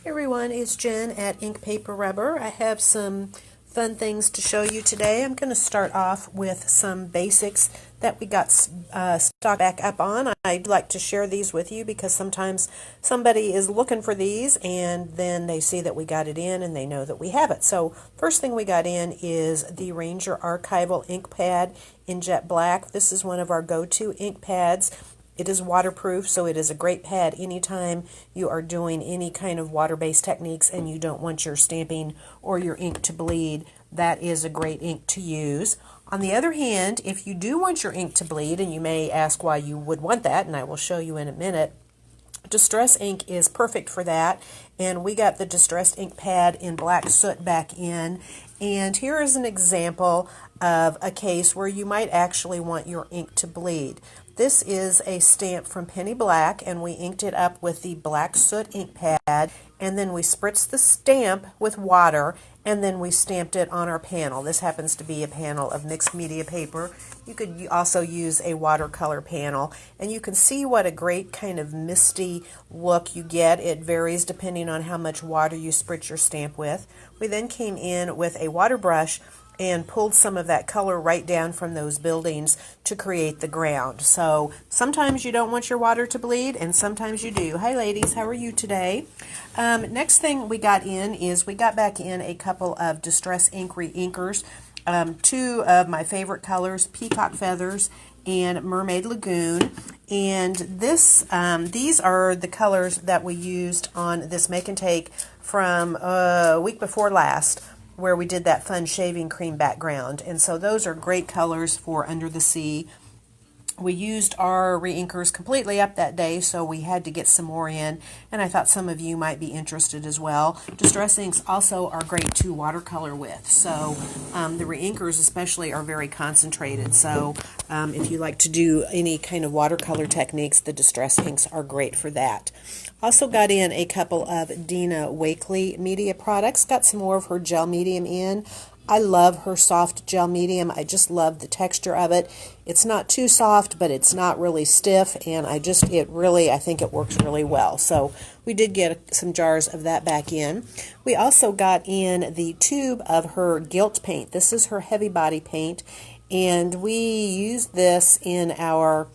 Hey everyone, it's Jen at Ink Paper Rubber. I have some fun things to show you today. I'm going to start off with some basics that we got stocked back up on. I'd like to share these with you because sometimes somebody is looking for these and then they see that we got it in and they know that we have it. So first thing we got in is the Ranger Archival ink pad in jet black. This is one of our go-to ink pads. It is waterproof, so it is a great pad anytime you are doing any kind of water-based techniques and you don't want your stamping or your ink to bleed. That is a great ink to use. On the other hand, if you do want your ink to bleed, and you may ask why you would want that, and I will show you in a minute, Distress ink is perfect for that, and we got the Distress ink pad in black soot back in, and here is an example of a case where you might actually want your ink to bleed. This is a stamp from Penny Black, and we inked it up with the black soot ink pad, and then we spritzed the stamp with water, and then we stamped it on our panel. This happens to be a panel of mixed media paper. You could also use a watercolor panel, and you can see what a great kind of misty look you get. It varies depending on how much water you spritz your stamp with. We then came in with a water brush and pulled some of that color right down from those buildings to create the ground. So sometimes you don't want your water to bleed, and sometimes you do. Hi ladies, how are you today? Next thing we got in is we got back in a couple of Distress Ink Reinkers. Two of my favorite colors, Peacock Feathers and Mermaid Lagoon. And these are the colors that we used on this make and take from a week before last, where we did that fun shaving cream background. And so those are great colors for Under the Sea. We used our reinkers completely up that day, so we had to get some more in, and I thought some of you might be interested as well. Distress inks also are great to watercolor with, so the reinkers especially are very concentrated, so if you like to do any kind of watercolor techniques, the Distress inks are great for that. Also got in a couple of Dina Wakley media products, got some more of her gel medium in. I love her soft gel medium. I just love the texture of it. It's not too soft, but it's not really stiff, and I think it works really well. So we did get some jars of that back in. We also got in the tube of her Gilt paint. This is her heavy body paint, and we used this in our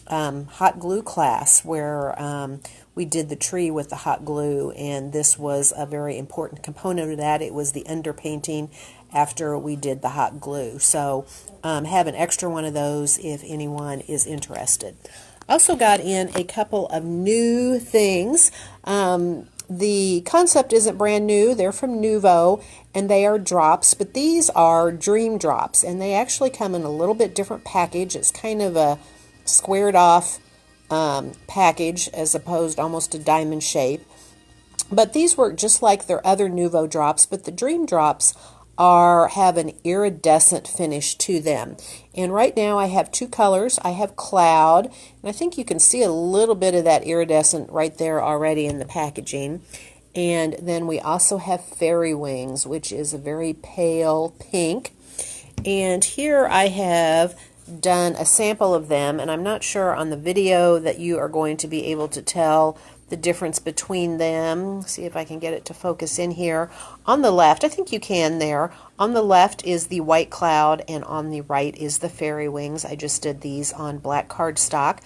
hot glue class where we did the tree with the hot glue, and this was a very important component of that. It was the underpainting after we did the hot glue. So have an extra one of those if anyone is interested. Also got in a couple of new things. The concept isn't brand new. They're from Nouveau, and they are drops, but these are Dream Drops, and they actually come in a little bit different package. It's kind of a squared off package as opposed almost to diamond shape. But these work just like their other Nouveau Drops, but the Dream Drops have an iridescent finish to them. And right now I have two colors. I have Cloud, and I think you can see a little bit of that iridescent right there already in the packaging. And then we also have Fairy Wings, which is a very pale pink. And here I have done a sample of them, and I'm not sure on the video that you are going to be able to tell the difference between them. See if I can get it to focus in here. On the left, I think you can there. On the left is the white cloud, and on the right is the Fairy Wings. I just did these on black cardstock,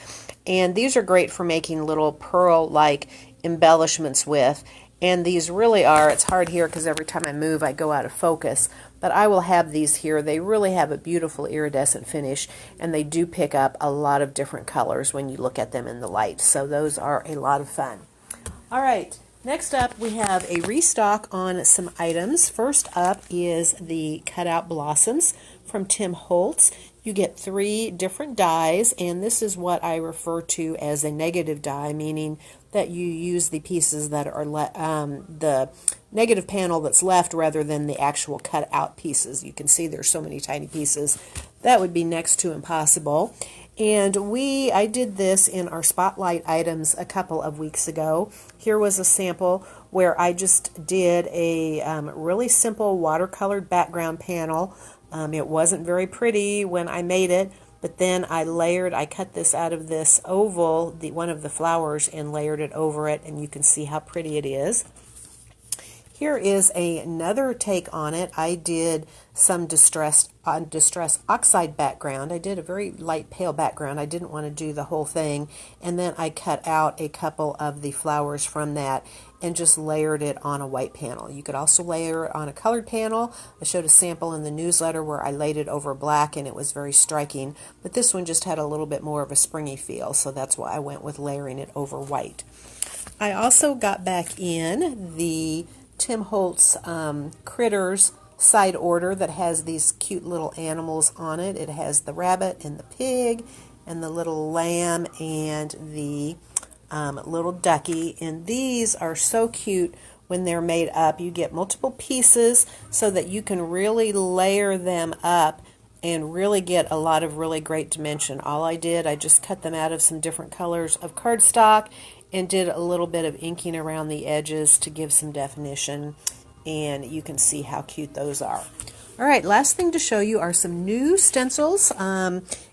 and these are great for making little pearl-like embellishments with. And these really are, it's hard here because every time I move I go out of focus, but I will have these here. They really have a beautiful iridescent finish, and they do pick up a lot of different colors when you look at them in the light. So those are a lot of fun. All right, next up we have a restock on some items. First up is the Cutout Blossoms from Tim Holtz. You get 3 different dies, and this is what I refer to as a negative die, meaning that you use the pieces that are the negative panel that's left rather than the actual cut out pieces. You can see there's so many tiny pieces. That would be next to impossible. And I did this in our Spotlight items a couple of weeks ago. Here was a sample where I just did a really simple watercolored background panel. It wasn't very pretty when I made it, but then I cut this out of this oval, one of the flowers, and layered it over it, and you can see how pretty it is. Here is another take on it. I did some distress oxide background. I did a very light pale background. I didn't want to do the whole thing. And then I cut out a couple of the flowers from that and just layered it on a white panel. You could also layer it on a colored panel. I showed a sample in the newsletter where I laid it over black and it was very striking. But this one just had a little bit more of a springy feel, so that's why I went with layering it over white. I also got back in the Tim Holtz Critters side order that has these cute little animals on it. It has the rabbit and the pig and the little lamb and the little ducky, and these are so cute when they're made up. You get multiple pieces so that you can really layer them up and really get a lot of really great dimension. All I did, I just cut them out of some different colors of cardstock and did a little bit of inking around the edges to give some definition, and you can see how cute those are. All right, last thing to show you are some new stencils.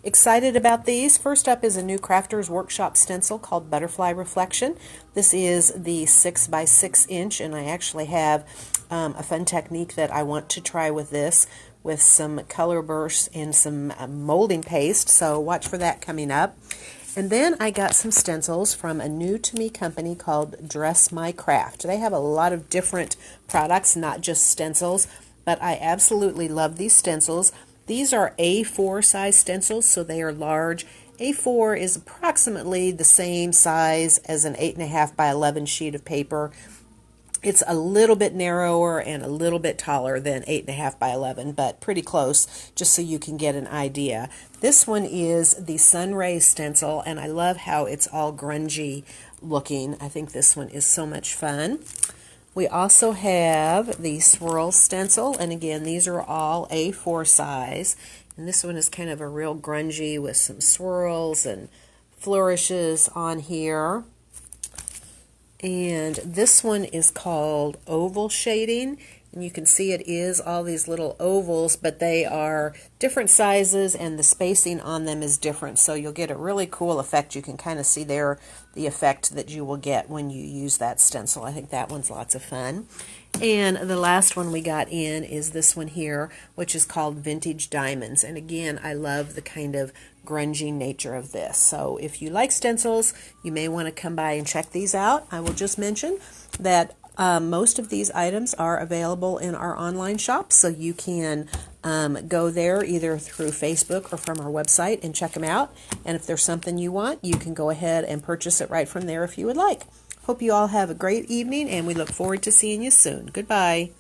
Excited about these. First up is a new Crafters Workshop stencil called Butterfly Reflection. This is the 6 by 6 inch, and I actually have a fun technique that I want to try with this, with some color bursts and some molding paste, so watch for that coming up. And then I got some stencils from a new to me company called Dress My Craft. They have a lot of different products, not just stencils, but I absolutely love these stencils. These are A4 size stencils, so they are large. A4 is approximately the same size as an 8.5 by 11 sheet of paper. It's a little bit narrower and a little bit taller than 8.5 by 11, but pretty close, just so you can get an idea. This one is the Sunray stencil, and I love how it's all grungy looking. I think this one is so much fun. We also have the Swirl stencil, and again, these are all A4 size. And this one is kind of a real grungy with some swirls and flourishes on here. And this one is called Oval Shading, and you can see it is all these little ovals, but they are different sizes and the spacing on them is different, so you'll get a really cool effect. You can kind of see there the effect that you will get when you use that stencil. I think that one's lots of fun. And the last one we got in is this one here, which is called Vintage Diamonds. And again, I love the kind of grungy nature of this. So if you like stencils, you may want to come by and check these out. I will just mention that most of these items are available in our online shop, so you can go there either through Facebook or from our website and check them out. And if there's something you want, you can go ahead and purchase it right from there if you would like. Hope you all have a great evening, and we look forward to seeing you soon. Goodbye.